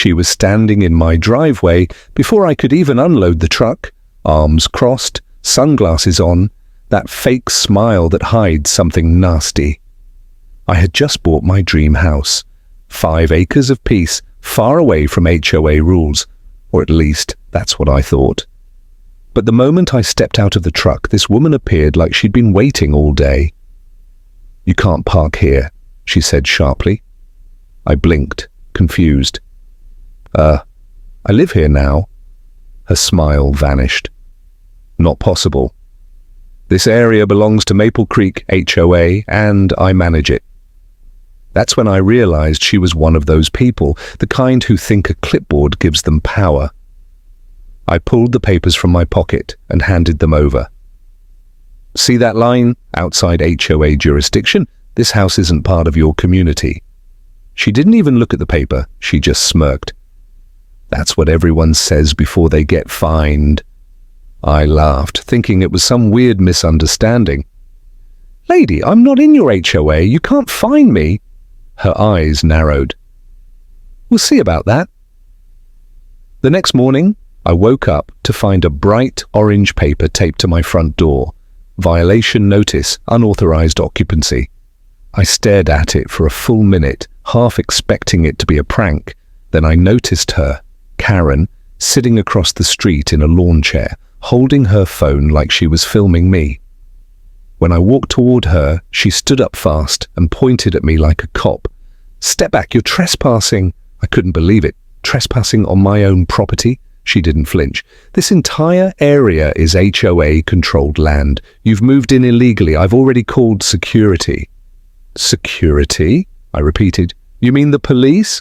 She was standing in my driveway before I could even unload the truck, arms crossed, sunglasses on, that fake smile that hides something nasty. I had just bought my dream house, 5 acres of peace, far away from HOA rules, or at least that's what I thought. But the moment I stepped out of the truck, this woman appeared like she'd been waiting all day. "You can't park here," she said sharply. I blinked, confused. I live here now." Her smile vanished. "Not possible. This area belongs to Maple Creek HOA, and I manage it." That's when I realized she was one of those people, the kind who think a clipboard gives them power. I pulled the papers from my pocket and handed them over. "See that line? Outside HOA jurisdiction? This house isn't part of your community." She didn't even look at the paper, she just smirked. "That's what everyone says before they get fined." I laughed, thinking it was some weird misunderstanding. "Lady, I'm not in your HOA, you can't fine me." Her eyes narrowed. "We'll see about that." The next morning, I woke up to find a bright orange paper taped to my front door. Violation notice, unauthorized occupancy. I stared at it for a full minute, half expecting it to be a prank. Then I noticed her, Karen, sitting across the street in a lawn chair, holding her phone like she was filming me. When I walked toward her, she stood up fast and pointed at me like a cop. "Step back, you're trespassing." I couldn't believe it. Trespassing on my own property? She didn't flinch. "This entire area is HOA-controlled land. You've moved in illegally. I've already called security." "Security?" I repeated. "You mean the police?"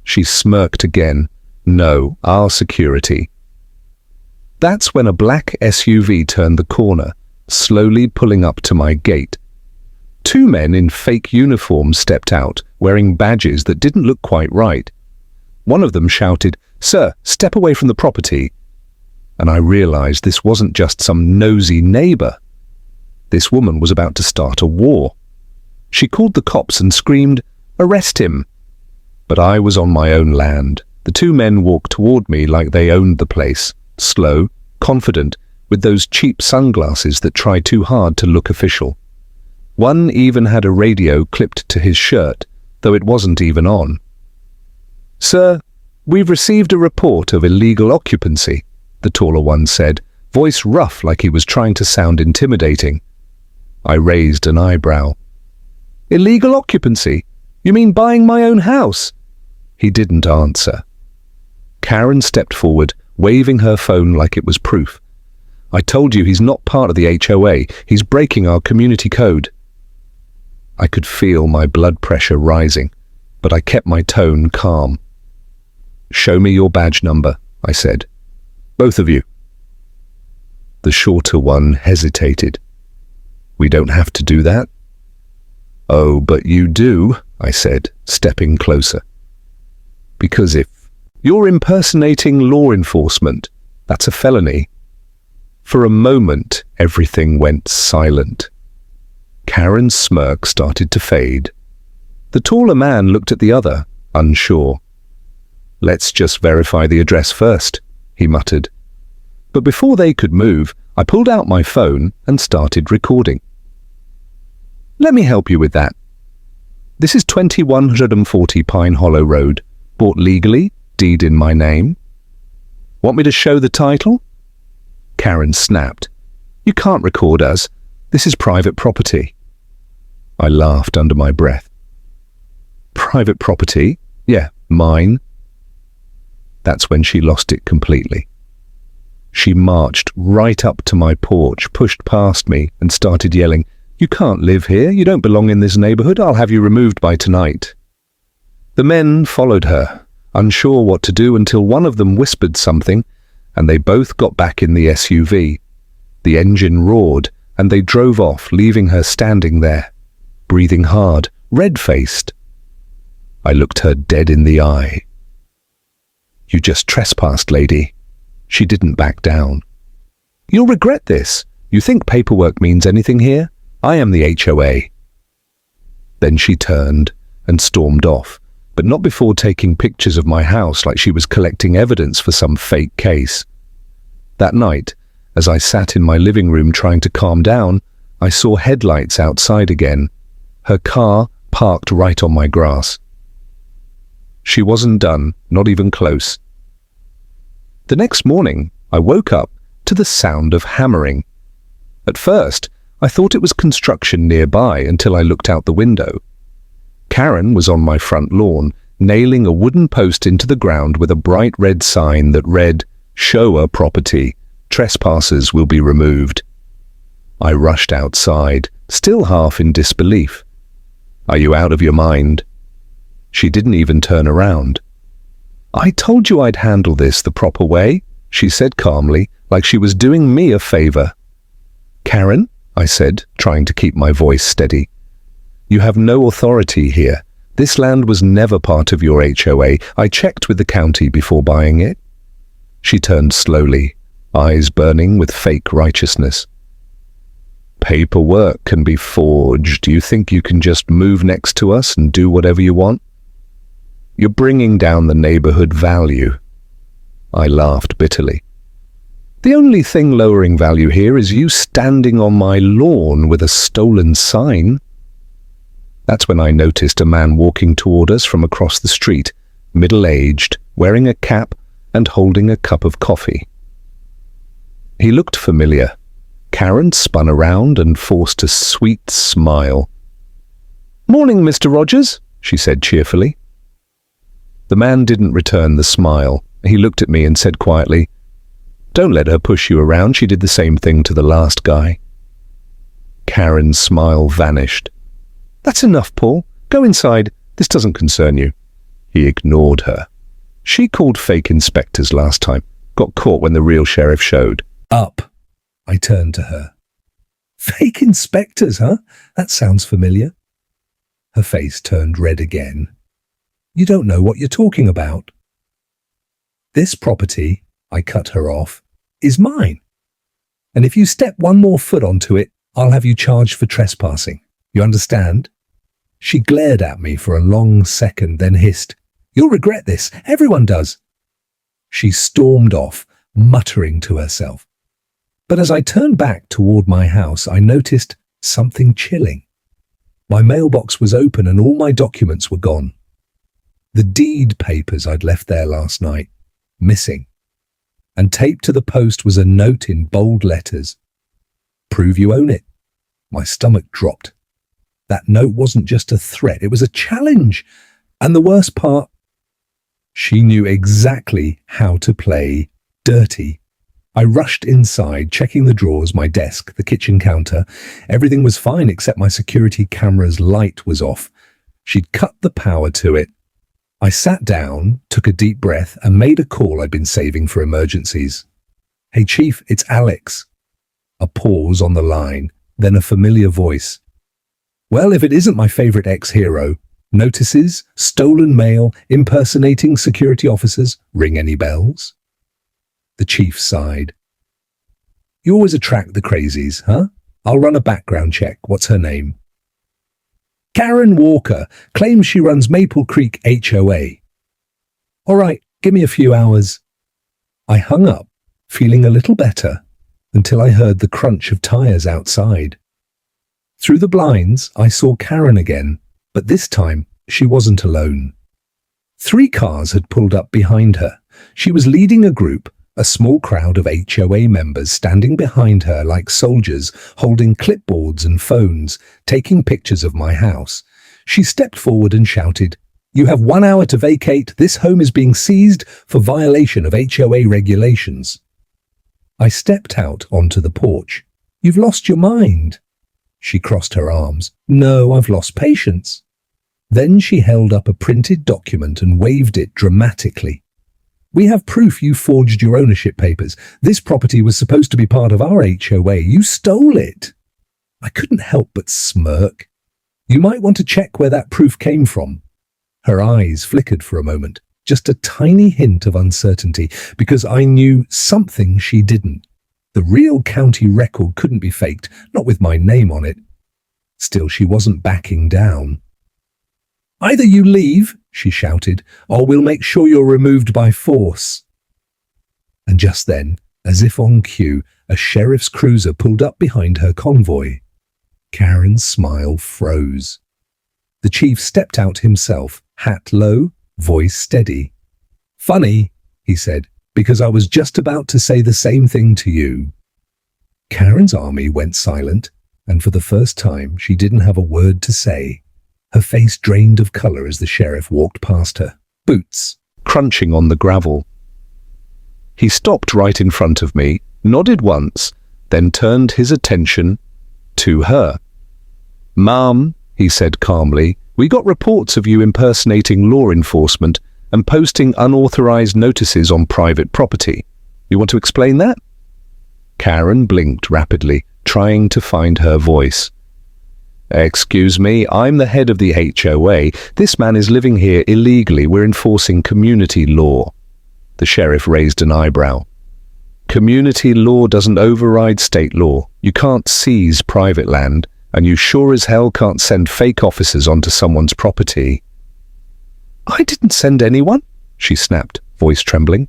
She smirked again. "No, our security." That's when a black SUV turned the corner, slowly pulling up to my gate. 2 men in fake uniforms stepped out, wearing badges that didn't look quite right. One of them shouted, "Sir, step away from the property." And I realized this wasn't just some nosy neighbor. This woman was about to start a war. She called the cops and screamed, "Arrest him!" But I was on my own land. The 2 men walked toward me like they owned the place, slow, confident, with those cheap sunglasses that try too hard to look official. One even had a radio clipped to his shirt, though it wasn't even on. "Sir, we've received a report of illegal occupancy," the taller one said, voice rough like he was trying to sound intimidating. I raised an eyebrow. "Illegal occupancy? You mean buying my own house?" He didn't answer. Karen stepped forward, waving her phone like it was proof. "I told you he's not part of the HOA. He's breaking our community code." I could feel my blood pressure rising, but I kept my tone calm. "Show me your badge number," I said. "Both of you." The shorter one hesitated. "We don't have to do that." "Oh, but you do," I said, stepping closer. "Because if you're impersonating law enforcement, that's a felony." For a moment, everything went silent. Karen's smirk started to fade. The taller man looked at the other, unsure. "Let's just verify the address first," he muttered. But before they could move, I pulled out my phone and started recording. "Let me help you with that. This is 2140 Pine Hollow Road, bought legally, deed in my name. Want me to show the title?" Karen snapped. "You can't record us. This is private property." I laughed under my breath. "Private property? Yeah, mine." That's when she lost it completely. She marched right up to my porch, pushed past me, and started yelling, "You can't live here. You don't belong in this neighborhood. I'll have you removed by tonight." The men followed her, unsure what to do until one of them whispered something, and they both got back in the SUV. The engine roared, and they drove off, leaving her standing there, breathing hard, red-faced. I looked her dead in the eye. "You just trespassed, lady." She didn't back down. "You'll regret this. You think paperwork means anything here? I am the HOA." Then she turned and stormed off, but not before taking pictures of my house like she was collecting evidence for some fake case. That night, as I sat in my living room trying to calm down, I saw headlights outside again, her car parked right on my grass. She wasn't done, not even close. The next morning, I woke up to the sound of hammering. At first, I thought it was construction nearby until I looked out the window. Karen was on my front lawn, nailing a wooden post into the ground with a bright red sign that read, "HOA property. Trespassers will be removed." I rushed outside, still half in disbelief. "Are you out of your mind?" She didn't even turn around. "I told you I'd handle this the proper way," she said calmly, like she was doing me a favor. "Karen," I said, trying to keep my voice steady, "you have no authority here. This land was never part of your HOA. I checked with the county before buying it." She turned slowly, eyes burning with fake righteousness. "Paperwork can be forged. Do you think you can just move next to us and do whatever you want? You're bringing down the neighborhood value." I laughed bitterly. "The only thing lowering value here is you standing on my lawn with a stolen sign." That's when I noticed a man walking toward us from across the street, middle-aged, wearing a cap and holding a cup of coffee. He looked familiar. Karen spun around and forced a sweet smile. "Morning, Mr. Rogers," she said cheerfully. The man didn't return the smile. He looked at me and said quietly, "Don't let her push you around. She did the same thing to the last guy." Karen's smile vanished. "That's enough, Paul. Go inside. This doesn't concern you." He ignored her. "She called fake inspectors last time. Got caught when the real sheriff showed." "Up." I turned to her. "Fake inspectors, huh? That sounds familiar." Her face turned red again. "You don't know what you're talking about." "This property," I cut her off, "is mine. And if you step one more foot onto it, I'll have you charged for trespassing. You understand?" She glared at me for a long second, then hissed, "You'll regret this. Everyone does." She stormed off, muttering to herself. But as I turned back toward my house, I noticed something chilling. My mailbox was open and all my documents were gone. The deed papers I'd left there last night, missing. And taped to the post was a note in bold letters. "Prove you own it." My stomach dropped. That note wasn't just a threat, it was a challenge. And the worst part, she knew exactly how to play dirty. I rushed inside, checking the drawers, my desk, the kitchen counter. Everything was fine except my security camera's light was off. She'd cut the power to it. I sat down, took a deep breath, and made a call I'd been saving for emergencies. "Hey, Chief, it's Alex." A pause on the line, then a familiar voice. "Well, if it isn't my favorite ex-hero, notices, stolen mail, impersonating security officers, ring any bells?" The chief sighed. "You always attract the crazies, huh? I'll run a background check. What's her name?" "Karen Walker. Claims she runs Maple Creek HOA." "All right, give me a few hours." I hung up, feeling a little better, until I heard the crunch of tires outside. Through the blinds, I saw Karen again, but this time she wasn't alone. 3 cars had pulled up behind her. She was leading a group, a small crowd of HOA members standing behind her like soldiers, holding clipboards and phones, taking pictures of my house. She stepped forward and shouted, "You have 1 hour to vacate. This home is being seized for violation of HOA regulations." I stepped out onto the porch. "You've lost your mind." She crossed her arms. "No, I've lost patience." Then she held up a printed document and waved it dramatically. "We have proof you forged your ownership papers. This property was supposed to be part of our HOA. You stole it." I couldn't help but smirk. "You might want to check where that proof came from." Her eyes flickered for a moment, just a tiny hint of uncertainty, because I knew something she didn't. The real county record couldn't be faked, not with my name on it. Still, she wasn't backing down. Either you leave, she shouted, or we'll make sure you're removed by force. And just then, as if on cue, a sheriff's cruiser pulled up behind her convoy. Karen's smile froze. The chief stepped out himself, hat low, voice steady. Funny, he said, because I was just about to say the same thing to you. Karen's army went silent, and for the first time she didn't have a word to say. Her face drained of color as the sheriff walked past her, boots crunching on the gravel. He stopped right in front of me, nodded once, then turned his attention to her. "Ma'am," he said calmly, "we got reports of you impersonating law enforcement and posting unauthorized notices on private property. You want to explain that?" Karen blinked rapidly, trying to find her voice. "Excuse me, I'm the head of the HOA. This man is living here illegally. We're enforcing community law." The sheriff raised an eyebrow. "Community law doesn't override state law. You can't seize private land, and you sure as hell can't send fake officers onto someone's property." "I didn't send anyone," she snapped, voice trembling.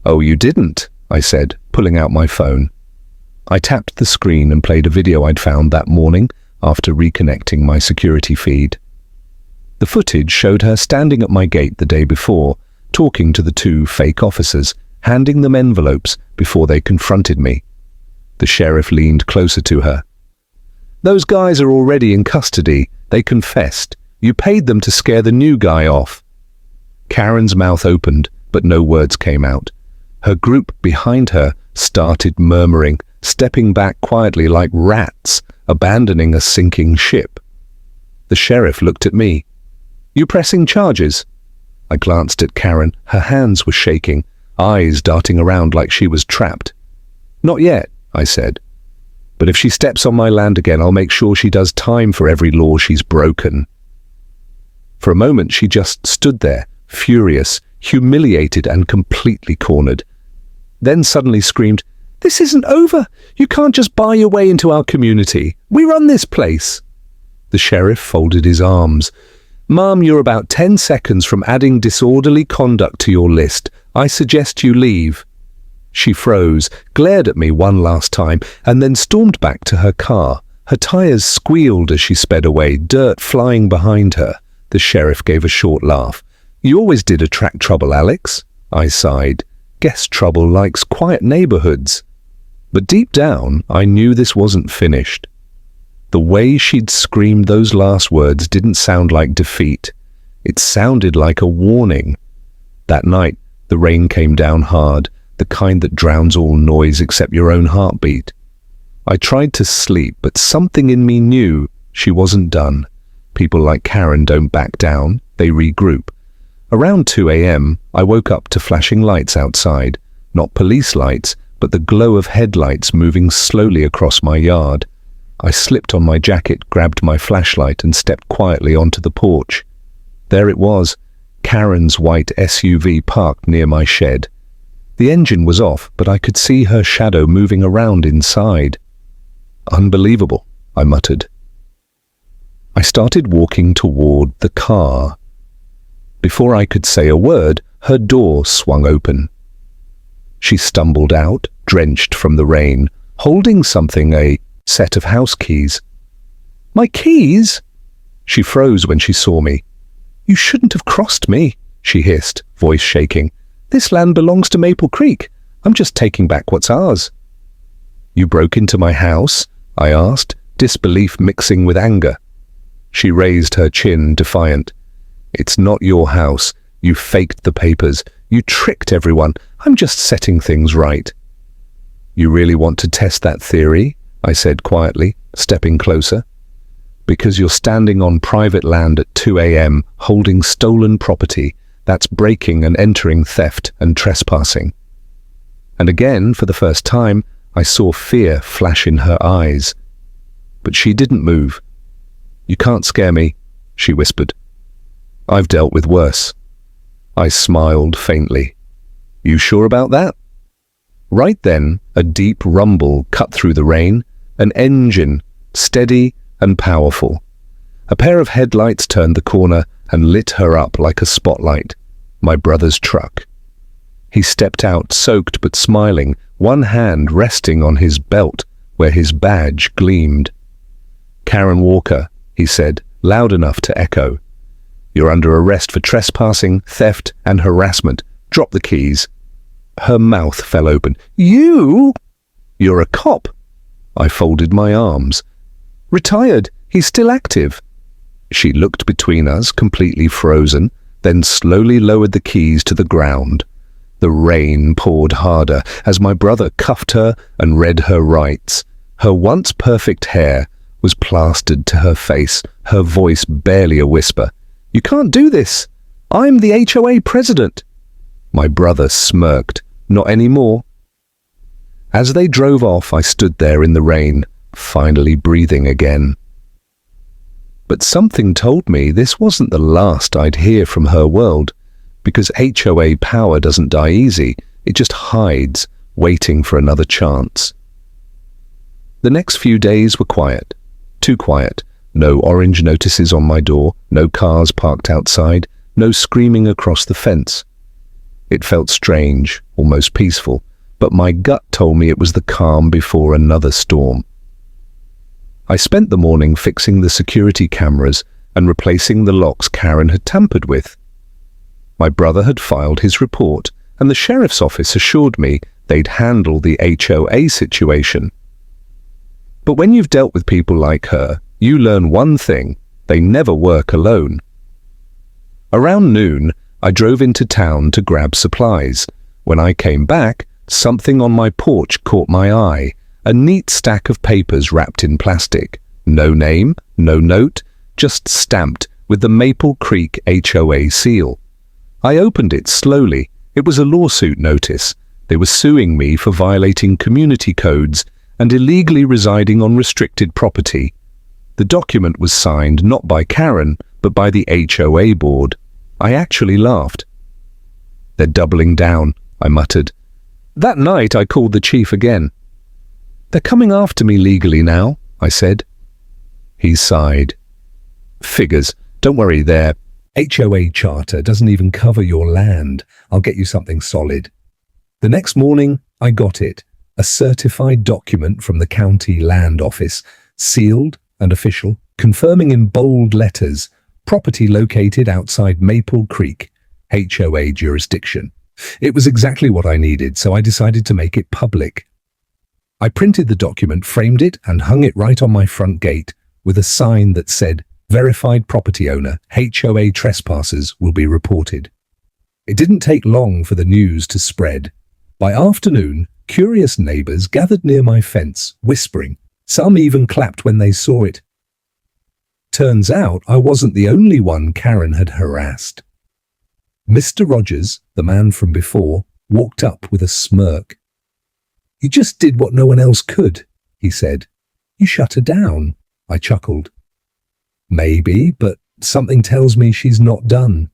"Oh, you didn't?" I said, pulling out my phone. I tapped the screen and played a video I'd found that morning after reconnecting my security feed. The footage showed her standing at my gate the day before, talking to the two fake officers, handing them envelopes before they confronted me. The sheriff leaned closer to her. "Those guys are already in custody. They confessed. You paid them to scare the new guy off." Karen's mouth opened, but no words came out. Her group behind her started murmuring, stepping back quietly like rats, abandoning a sinking ship. The sheriff looked at me. "You pressing charges?" I glanced at Karen. Her hands were shaking, eyes darting around like she was trapped. "Not yet," I said. "But if she steps on my land again, I'll make sure she does time for every law she's broken." For a moment, she just stood there, furious, humiliated, and completely cornered. Then suddenly screamed, "This isn't over! You can't just buy your way into our community. We run this place!" The sheriff folded his arms. "Ma'am, you're about 10 seconds from adding disorderly conduct to your list. I suggest you leave." She froze, glared at me one last time, and then stormed back to her car. Her tires squealed as she sped away, dirt flying behind her. The sheriff gave a short laugh. "You always did attract trouble, Alex." I sighed. "Guess trouble likes quiet neighborhoods." But deep down, I knew this wasn't finished. The way she'd screamed those last words didn't sound like defeat. It sounded like a warning. That night, the rain came down hard, the kind that drowns all noise except your own heartbeat. I tried to sleep, but something in me knew she wasn't done. People like Karen don't back down, they regroup. Around 2 a.m., I woke up to flashing lights outside. Not police lights, but the glow of headlights moving slowly across my yard. I slipped on my jacket, grabbed my flashlight, and stepped quietly onto the porch. There it was, Karen's white SUV parked near my shed. The engine was off, but I could see her shadow moving around inside. "Unbelievable," I muttered. I started walking toward the car. Before I could say a word, her door swung open. She stumbled out, drenched from the rain, holding something, a set of house keys. "My keys?" She froze when she saw me. "You shouldn't have crossed me," she hissed, voice shaking. "This land belongs to Maple Creek. I'm just taking back what's ours." "You broke into my house?" I asked, disbelief mixing with anger. She raised her chin, defiant. "It's not your house. You faked the papers. You tricked everyone. I'm just setting things right." "You really want to test that theory?" I said quietly, stepping closer. "Because you're standing on private land at 2 a.m. holding stolen property. That's breaking and entering, theft and trespassing." And again, for the first time, I saw fear flash in her eyes. But she didn't move. "You can't scare me," she whispered. "I've dealt with worse." I smiled faintly. "You sure about that?" Right then, a deep rumble cut through the rain, an engine, steady and powerful. A pair of headlights turned the corner and lit her up like a spotlight. My brother's truck. He stepped out, soaked but smiling, one hand resting on his belt where his badge gleamed. "Karen Walker," he said, loud enough to echo. "You're under arrest for trespassing, theft, and harassment. Drop the keys." Her mouth fell open. "You? You're a cop." I folded my arms. "Retired. He's still active." She looked between us, completely frozen, then slowly lowered the keys to the ground. The rain poured harder as my brother cuffed her and read her rights. Her once perfect hair was plastered to her face, her voice barely a whisper. "You can't do this. I'm the HOA president." My brother smirked. "Not anymore." As they drove off, I stood there in the rain, finally breathing again. But something told me this wasn't the last I'd hear from her world, because HOA power doesn't die easy, it just hides, waiting for another chance. The next few days were quiet. Too quiet. No orange notices on my door, no cars parked outside, no screaming across the fence. It felt strange, almost peaceful, but my gut told me it was the calm before another storm. I spent the morning fixing the security cameras and replacing the locks Karen had tampered with. My brother had filed his report, and the sheriff's office assured me they'd handle the HOA situation. But when you've dealt with people like her, you learn one thing: they never work alone. Around noon, I drove into town to grab supplies. When I came back, something on my porch caught my eye. A neat stack of papers wrapped in plastic. No name, no note, just stamped with the Maple Creek HOA seal. I opened it slowly. It was a lawsuit notice. They were suing me for violating community codes and illegally residing on restricted property. The document was signed not by Karen, but by the HOA board. I actually laughed. "They're doubling down," I muttered. That night I called the chief again. "They're coming after me legally now," I said. He sighed. "Figures. Don't worry, their HOA charter doesn't even cover your land. I'll get you something solid." The next morning, I got it. A certified document from the county land office, sealed and official, confirming in bold letters, property located outside Maple Creek, HOA jurisdiction. It was exactly what I needed, so I decided to make it public. I printed the document, framed it, and hung it right on my front gate with a sign that said, "Verified property owner, HOA trespassers will be reported." It didn't take long for the news to spread. By afternoon, curious neighbors gathered near my fence, whispering. Some even clapped when they saw it. Turns out I wasn't the only one Karen had harassed. Mr. Rogers, the man from before, walked up with a smirk. "You just did what no one else could," he said. "You shut her down." I chuckled. "Maybe, but something tells me she's not done."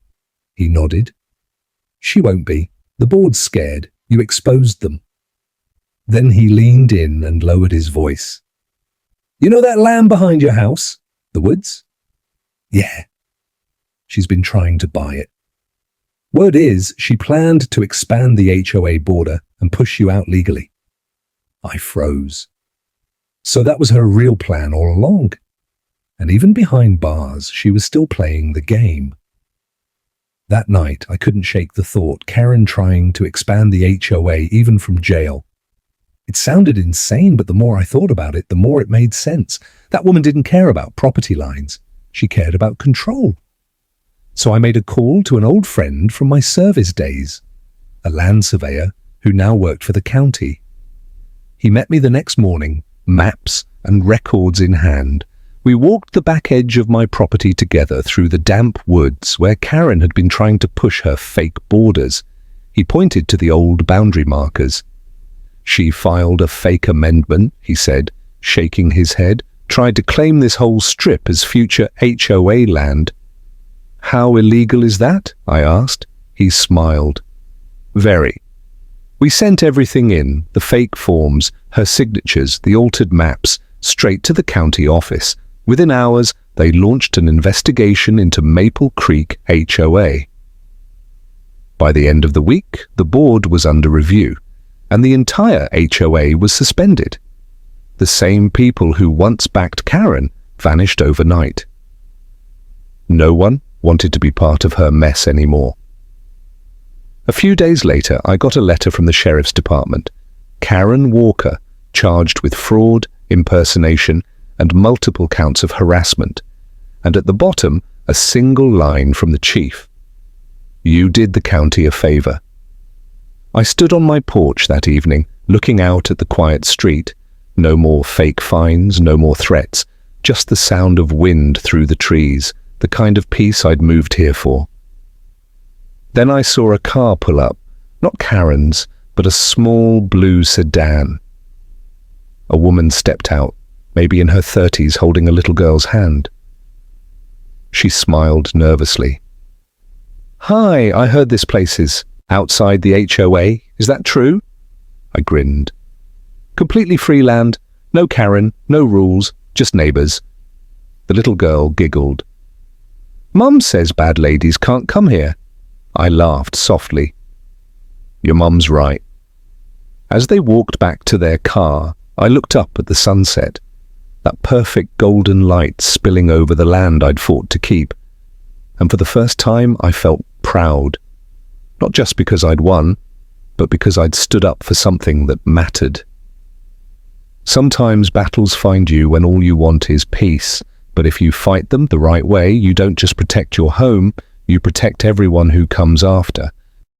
He nodded. "She won't be. The board's scared. You exposed them." Then he leaned in and lowered his voice. "You know that land behind your house? The woods?" "Yeah." "She's been trying to buy it. Word is she planned to expand the HOA border and push you out legally." I froze. So that was her real plan all along. And even behind bars, she was still playing the game. That night, I couldn't shake the thought, Karen trying to expand the HOA even from jail. It sounded insane, but the more I thought about it, the more it made sense. That woman didn't care about property lines. She cared about control. So I made a call to an old friend from my service days, a land surveyor who now worked for the county. He met me the next morning, maps and records in hand. We walked the back edge of my property together through the damp woods where Karen had been trying to push her fake borders. He pointed to the old boundary markers. "She filed a fake amendment," he said, shaking his head, "tried to claim this whole strip as future HOA land." "How illegal is that?" I asked. He smiled. "Very. We sent everything in, the fake forms, her signatures, the altered maps, straight to the county office. Within hours, they launched an investigation into Maple Creek HOA. By the end of the week, the board was under review, and the entire HOA was suspended. The same people who once backed Karen vanished overnight. No one wanted to be part of her mess anymore. A few days later, I got a letter from the sheriff's department. Karen Walker, charged with fraud, impersonation, and multiple counts of harassment. And at the bottom, a single line from the chief. You did the county a favor. I stood on my porch that evening, looking out at the quiet street. No more fake fines, no more threats, just the sound of wind through the trees, the kind of peace I'd moved here for. Then I saw a car pull up, not Karen's, but a small blue sedan. A woman stepped out, maybe in her 30s, holding a little girl's hand. She smiled nervously. Hi, I heard this place is outside the HOA. Is that true? I grinned. Completely free land, no Karen, no rules, just neighbors. The little girl giggled. Mum says bad ladies can't come here. I laughed softly. Your mum's right. As they walked back to their car, I looked up at the sunset, that perfect golden light spilling over the land I'd fought to keep. And for the first time, I felt proud. Not just because I'd won, but because I'd stood up for something that mattered. Sometimes battles find you when all you want is peace, but if you fight them the right way, you don't just protect your home, you protect everyone who comes after.